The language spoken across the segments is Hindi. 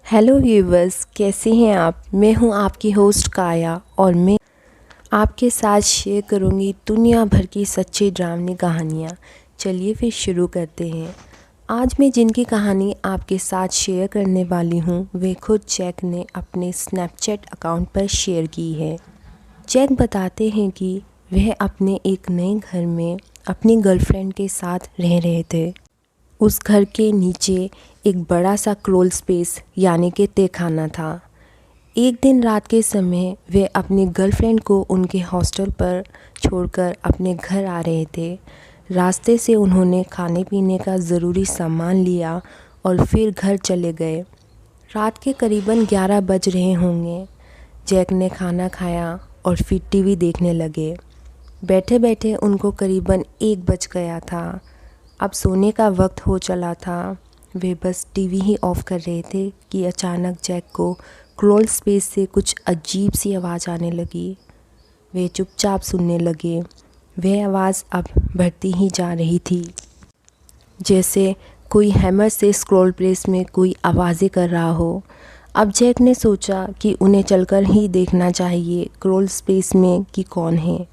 हेलो व्यूवर्स, कैसे हैं आप। मैं हूं आपकी होस्ट काया और मैं आपके साथ शेयर करूंगी दुनिया भर की सच्ची ड्रामनी कहानियां। चलिए फिर शुरू करते हैं। आज मैं जिनकी कहानी आपके साथ शेयर करने वाली हूं वे खुद जैक ने अपने स्नैपचैट अकाउंट पर शेयर की है। जैक बताते हैं कि वह अपने एक नए घर में अपनी गर्लफ्रेंड के साथ रह रहे थे। उस घर के नीचे एक बड़ा सा क्रोल स्पेस यानी कि तहखाना था। एक दिन रात के समय वे अपनी गर्लफ्रेंड को उनके हॉस्टल पर छोड़कर अपने घर आ रहे थे। रास्ते से उन्होंने खाने पीने का ज़रूरी सामान लिया और फिर घर चले गए। रात के करीबन 11 बज रहे होंगे। जैक ने खाना खाया और फिर टीवी देखने लगे। बैठे बैठे उनको करीबन 1 बज गया था। अब सोने का वक्त हो चला था। वे बस टीवी ही ऑफ कर रहे थे कि अचानक जैक को क्रोल स्पेस से कुछ अजीब सी आवाज़ आने लगी। वे चुपचाप सुनने लगे। वह आवाज़ अब बढ़ती ही जा रही थी, जैसे कोई हैमर से स्क्रॉल प्रेस में कोई आवाज़ें कर रहा हो। अब जैक ने सोचा कि उन्हें चलकर ही देखना चाहिए क्रोल स्पेस में कि कौन है।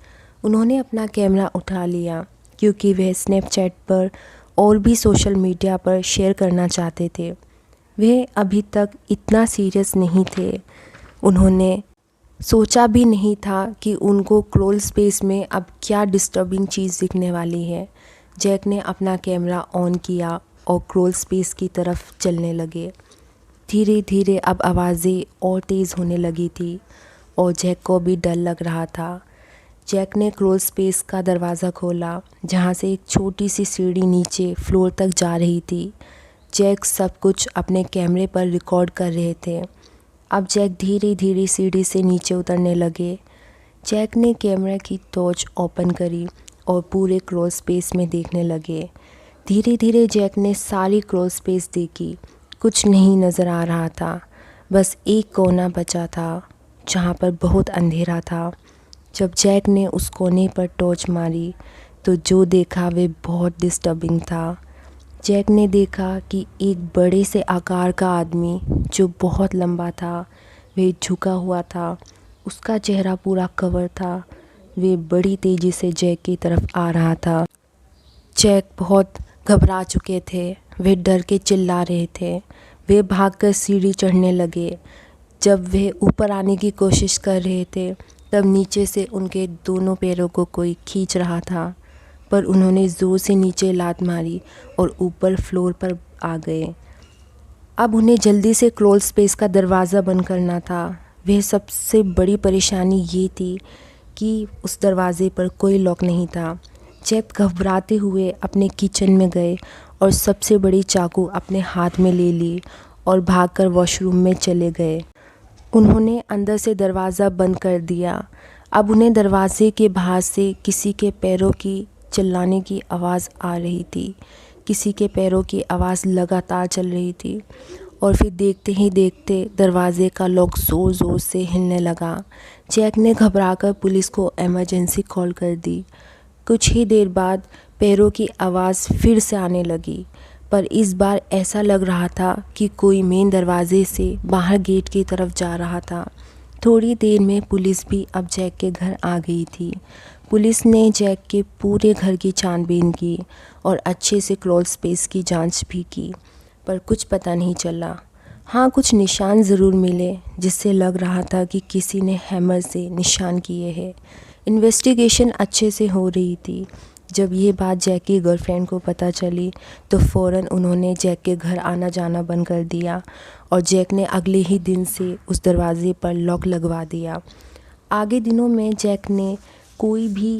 उन्होंने अपना कैमरा उठा लिया क्योंकि वह स्नैपचैट पर और भी सोशल मीडिया पर शेयर करना चाहते थे। वह अभी तक इतना सीरियस नहीं थे। उन्होंने सोचा भी नहीं था कि उनको क्रोल स्पेस में अब क्या डिस्टर्बिंग चीज़ दिखने वाली है। जैक ने अपना कैमरा ऑन किया और क्रोल स्पेस की तरफ चलने लगे। धीरे धीरे अब आवाज़ें और तेज़ होने लगी थी और जैक को भी डर लग रहा था। जैक ने क्रोल स्पेस का दरवाज़ा खोला जहाँ से एक छोटी सी सीढ़ी नीचे फ्लोर तक जा रही थी। जैक सब कुछ अपने कैमरे पर रिकॉर्ड कर रहे थे। अब जैक धीरे धीरे सीढ़ी से नीचे उतरने लगे। जैक ने कैमरा की टॉर्च ओपन करी और पूरे क्रोल स्पेस में देखने लगे। धीरे धीरे जैक ने सारी क्रोल स्पेस देखी। कुछ नहीं नज़र आ रहा था। बस एक कोना बचा था जहाँ पर बहुत अंधेरा था। जब जैक ने उस कोने पर टॉर्च मारी तो जो देखा वे बहुत डिस्टर्बिंग था। जैक ने देखा कि एक बड़े से आकार का आदमी जो बहुत लंबा था, वे झुका हुआ था। उसका चेहरा पूरा कवर था। वे बड़ी तेज़ी से जैक की तरफ आ रहा था। जैक बहुत घबरा चुके थे। वे डर के चिल्ला रहे थे। वे भागकर सीढ़ी चढ़ने लगे। जब वे ऊपर आने की कोशिश कर रहे थे तब नीचे से उनके दोनों पैरों को कोई खींच रहा था, पर उन्होंने ज़ोर से नीचे लात मारी और ऊपर फ्लोर पर आ गए। अब उन्हें जल्दी से क्रोल स्पेस का दरवाज़ा बंद करना था। वह सबसे बड़ी परेशानी ये थी कि उस दरवाज़े पर कोई लॉक नहीं था। जैक घबराते हुए अपने किचन में गए और सबसे बड़ी चाकू अपने हाथ में ले ली और भागकर वॉशरूम में चले गए। उन्होंने अंदर से दरवाज़ा बंद कर दिया। अब उन्हें दरवाजे के बाहर से किसी के पैरों की चिल्लाने की आवाज़ आ रही थी। किसी के पैरों की आवाज़ लगातार चल रही थी और फिर देखते ही देखते दरवाजे का लॉक ज़ोर ज़ोर से हिलने लगा। जैक ने घबराकर पुलिस को इमरजेंसी कॉल कर दी। कुछ ही देर बाद पैरों की आवाज़ फिर से आने लगी, पर इस बार ऐसा लग रहा था कि कोई मेन दरवाजे से बाहर गेट की तरफ जा रहा था। थोड़ी देर में पुलिस भी अब जैक के घर आ गई थी। पुलिस ने जैक के पूरे घर की छानबीन की और अच्छे से क्रोल स्पेस की जांच भी की, पर कुछ पता नहीं चला। हाँ, कुछ निशान ज़रूर मिले जिससे लग रहा था कि किसी ने हैमर से निशान किए हैं। इन्वेस्टिगेशन अच्छे से हो रही थी। जब ये बात जैक की गर्लफ्रेंड को पता चली तो फ़ौरन उन्होंने जैक के घर आना जाना बंद कर दिया और जैक ने अगले ही दिन से उस दरवाज़े पर लॉक लगवा दिया। आगे दिनों में जैक ने कोई भी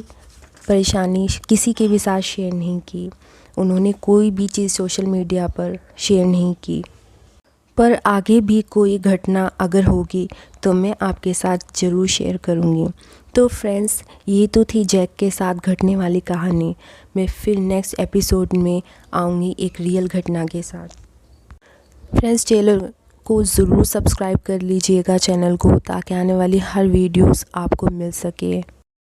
परेशानी किसी के भी साथ शेयर नहीं की। उन्होंने कोई भी चीज़ सोशल मीडिया पर शेयर नहीं की। पर आगे भी कोई घटना अगर होगी तो मैं आपके साथ ज़रूर शेयर करूँगी। तो फ्रेंड्स, ये तो थी जैक के साथ घटने वाली कहानी। मैं फिर नेक्स्ट एपिसोड में आऊँगी एक रियल घटना के साथ। फ्रेंड्स, चैनल को ज़रूर सब्सक्राइब कर लीजिएगा चैनल को, ताकि आने वाली हर वीडियोस आपको मिल सके।